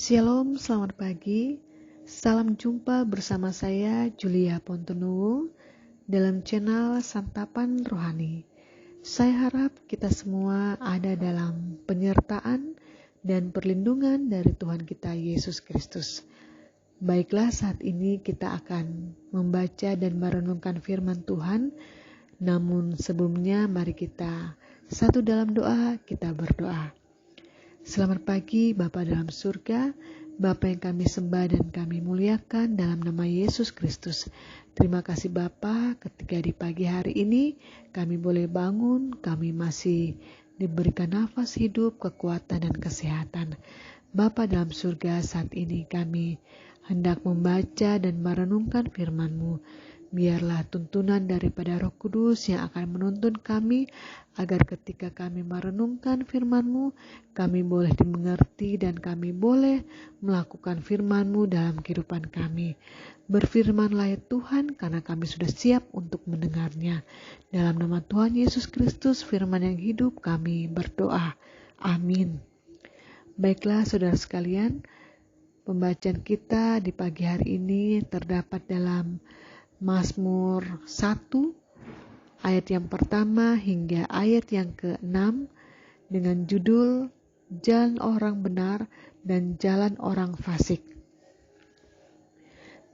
Shalom, selamat pagi. Salam jumpa bersama saya Julia Pontonuwu dalam channel Santapan Rohani. Saya harap kita semua ada dalam penyertaan dan perlindungan dari Tuhan kita Yesus Kristus. Baiklah, saat ini kita akan membaca dan merenungkan firman Tuhan. Namun sebelumnya mari kita satu dalam doa, kita berdoa. Selamat pagi Bapa dalam surga, Bapa yang kami sembah dan kami muliakan dalam nama Yesus Kristus. Terima kasih Bapa, ketika di pagi hari ini kami boleh bangun, kami masih diberikan nafas hidup, kekuatan dan kesehatan. Bapa dalam surga, saat ini kami hendak membaca dan merenungkan firman-Mu. Biarlah tuntunan daripada Roh Kudus yang akan menuntun kami, agar ketika kami merenungkan firman-Mu, kami boleh dimengerti dan kami boleh melakukan firman-Mu dalam kehidupan kami. Berfirmanlah ya Tuhan, karena kami sudah siap untuk mendengarnya. Dalam nama Tuhan Yesus Kristus, firman yang hidup, kami berdoa. Amin. Baiklah saudara sekalian, pembacaan kita di pagi hari ini terdapat dalam Mazmur 1 ayat yang pertama hingga ayat yang ke-6 dengan judul Jalan Orang Benar dan Jalan Orang Fasik.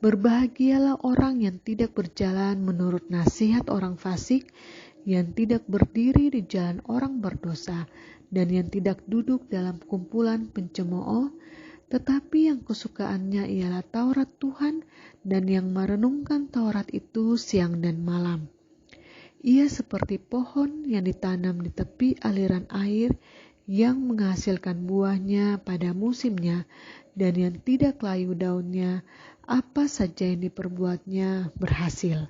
Berbahagialah orang yang tidak berjalan menurut nasihat orang fasik, yang tidak berdiri di jalan orang berdosa, dan yang tidak duduk dalam kumpulan pencemooh, tetapi yang kesukaannya ialah Taurat Tuhan, dan yang merenungkan Taurat itu siang dan malam. Ia seperti pohon yang ditanam di tepi aliran air, yang menghasilkan buahnya pada musimnya, dan yang tidak layu daunnya, apa saja yang diperbuatnya berhasil.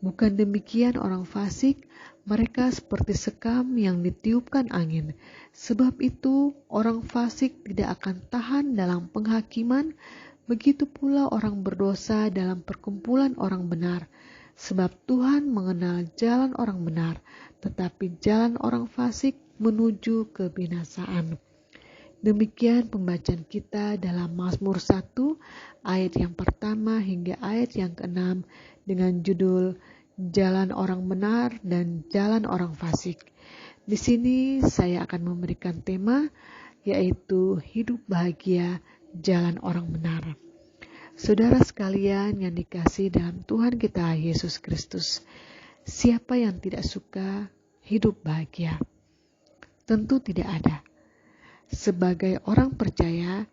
Bukan demikian orang fasik, mereka seperti sekam yang ditiupkan angin. Sebab itu orang fasik tidak akan tahan dalam penghakiman, begitu pula orang berdosa dalam perkumpulan orang benar. Sebab Tuhan mengenal jalan orang benar, tetapi jalan orang fasik menuju kebinasaan. Demikian pembacaan kita dalam Mazmur 1 ayat yang pertama hingga ayat yang ke-6 dengan judul Jalan Orang Benar dan Jalan Orang Fasik. Di sini saya akan memberikan tema yaitu hidup bahagia jalan orang benar. Saudara sekalian yang dikasihi dalam Tuhan kita Yesus Kristus, siapa yang tidak suka hidup bahagia? Tentu tidak ada. Sebagai orang percaya,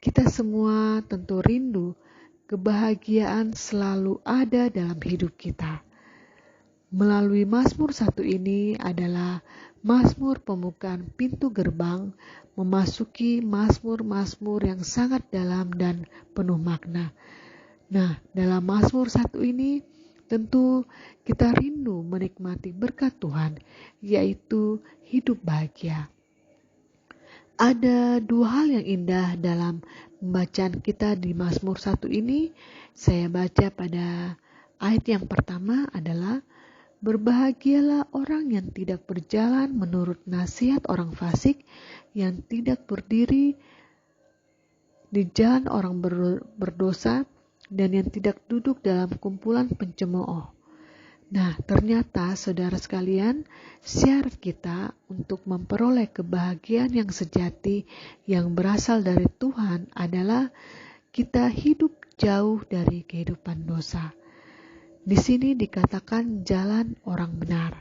kita semua tentu rindu kebahagiaan selalu ada dalam hidup kita. Melalui Mazmur 1 ini adalah Mazmur pembukaan pintu gerbang memasuki Mazmur-Mazmur yang sangat dalam dan penuh makna. Nah, dalam Mazmur 1 ini tentu kita rindu menikmati berkat Tuhan, yaitu hidup bahagia. Ada dua hal yang indah dalam pembacaan kita di Mazmur 1 ini. Saya baca pada ayat yang pertama adalah berbahagialah orang yang tidak berjalan menurut nasihat orang fasik, yang tidak berdiri di jalan orang berdosa, dan yang tidak duduk dalam kumpulan pencemooh. Nah, ternyata saudara sekalian, syarat kita untuk memperoleh kebahagiaan yang sejati yang berasal dari Tuhan adalah kita hidup jauh dari kehidupan dosa. Di sini dikatakan jalan orang benar.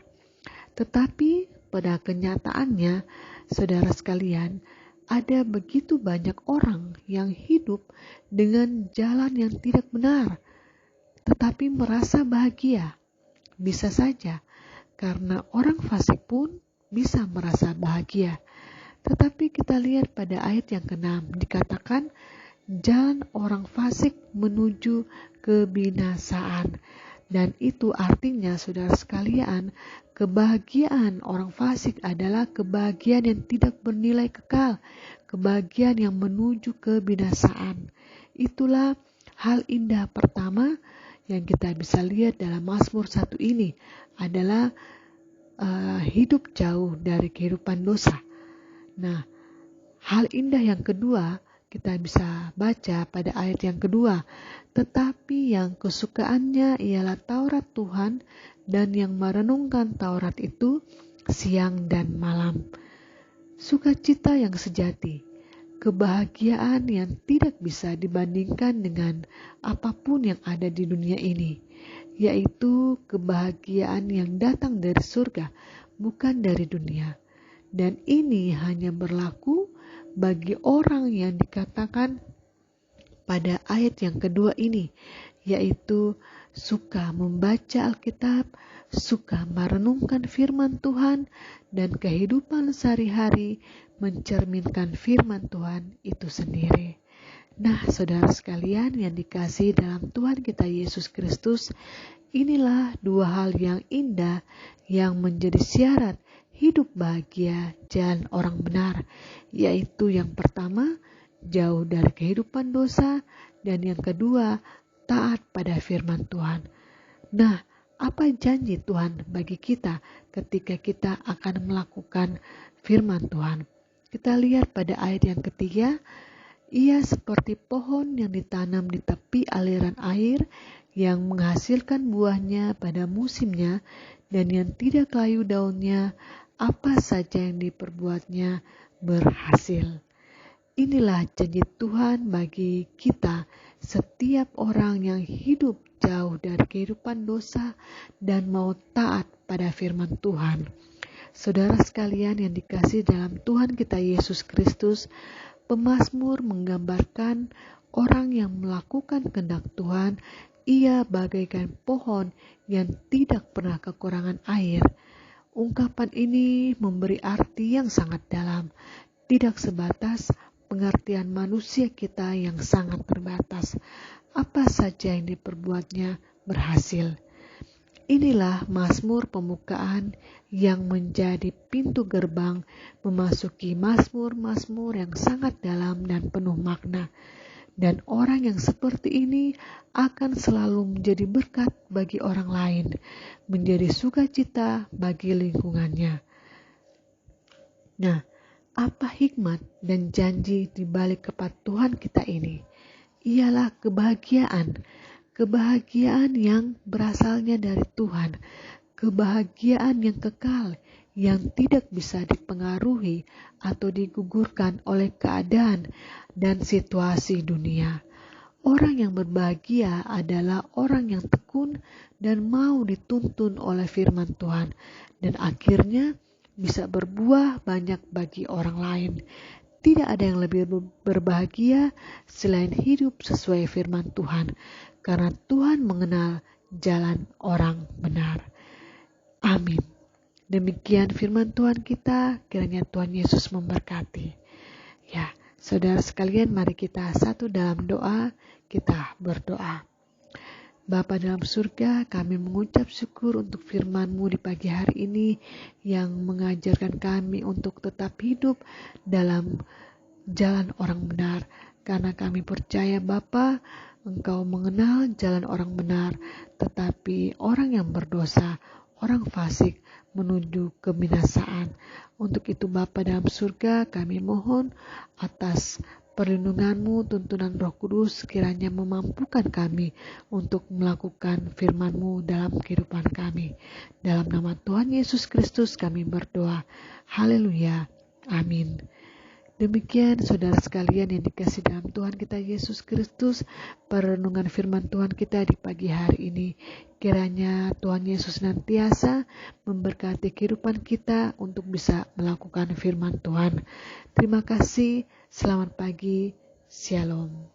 Tetapi pada kenyataannya, saudara sekalian, ada begitu banyak orang yang hidup dengan jalan yang tidak benar, tetapi merasa bahagia. Bisa saja, karena orang fasik pun bisa merasa bahagia. Tetapi kita lihat pada ayat yang ke-6, dikatakan jalan orang fasik menuju kebinasaan. Dan itu artinya saudara sekalian, kebahagiaan orang fasik adalah kebahagiaan yang tidak bernilai kekal, kebahagiaan yang menuju kebinasaan. Itulah hal indah pertama yang kita bisa lihat dalam Mazmur 1 ini adalah hidup jauh dari kehidupan dosa. Nah, hal indah yang kedua kita bisa baca pada ayat yang kedua, tetapi yang kesukaannya ialah Taurat Tuhan dan yang merenungkan Taurat itu siang dan malam. Sukacita yang sejati, kebahagiaan yang tidak bisa dibandingkan dengan apapun yang ada di dunia ini, yaitu kebahagiaan yang datang dari surga, bukan dari dunia. Dan ini hanya berlaku bagi orang yang dikatakan pada ayat yang kedua ini, yaitu suka membaca Alkitab, suka merenungkan firman Tuhan, dan kehidupan sehari-hari mencerminkan firman Tuhan itu sendiri. Nah, saudara sekalian yang dikasihi dalam Tuhan kita Yesus Kristus, inilah dua hal yang indah yang menjadi syarat hidup bahagia jalan orang benar, yaitu yang pertama, jauh dari kehidupan dosa, dan yang kedua, taat pada firman Tuhan. Nah, apa janji Tuhan bagi kita ketika kita akan melakukan firman Tuhan? Kita lihat pada ayat yang ketiga, ia seperti pohon yang ditanam di tepi aliran air, yang menghasilkan buahnya pada musimnya, dan yang tidak layu daunnya, apa saja yang diperbuatnya berhasil. Inilah janji Tuhan bagi kita, setiap orang yang hidup jauh dari kehidupan dosa dan mau taat pada firman Tuhan. Saudara sekalian yang dikasihi dalam Tuhan kita Yesus Kristus, pemazmur menggambarkan orang yang melakukan kehendak Tuhan. Ia bagaikan pohon yang tidak pernah kekurangan air. Ungkapan ini memberi arti yang sangat dalam, tidak sebatas pengertian manusia kita yang sangat terbatas. Apa saja yang diperbuatnya berhasil. Inilah mazmur pembukaan yang menjadi pintu gerbang memasuki mazmur-mazmur yang sangat dalam dan penuh makna. Dan orang yang seperti ini akan selalu menjadi berkat bagi orang lain, menjadi sukacita bagi lingkungannya. Nah, apa hikmat dan janji di balik kepatuhan kita ini? Ialah kebahagiaan yang berasalnya dari Tuhan, kebahagiaan yang kekal, yang tidak bisa dipengaruhi atau digugurkan oleh keadaan dan situasi dunia. Orang yang berbahagia adalah orang yang tekun dan mau dituntun oleh firman Tuhan, dan akhirnya bisa berbuah banyak bagi orang lain. Tidak ada yang lebih berbahagia selain hidup sesuai firman Tuhan, karena Tuhan mengenal jalan orang benar. Amin. Demikian firman Tuhan kita, kiranya Tuhan Yesus memberkati. Ya, saudara sekalian, mari kita satu dalam doa, kita berdoa. Bapa dalam surga, kami mengucap syukur untuk firman-Mu di pagi hari ini yang mengajarkan kami untuk tetap hidup dalam jalan orang benar. Karena kami percaya Bapa, Engkau mengenal jalan orang benar, tetapi orang yang berdosa, orang fasik, menuju kebinasaan. Untuk itu Bapa dalam surga, kami mohon atas perlindungan-Mu, tuntunan Roh Kudus kiranya memampukan kami untuk melakukan firman-Mu dalam kehidupan kami. Dalam nama Tuhan Yesus Kristus kami berdoa. Haleluya. Amin. Demikian saudara sekalian yang dikasihi dalam Tuhan kita Yesus Kristus, perenungan firman Tuhan kita di pagi hari ini. Kiranya Tuhan Yesus senantiasa memberkati kehidupan kita untuk bisa melakukan firman Tuhan. Terima kasih, selamat pagi, shalom.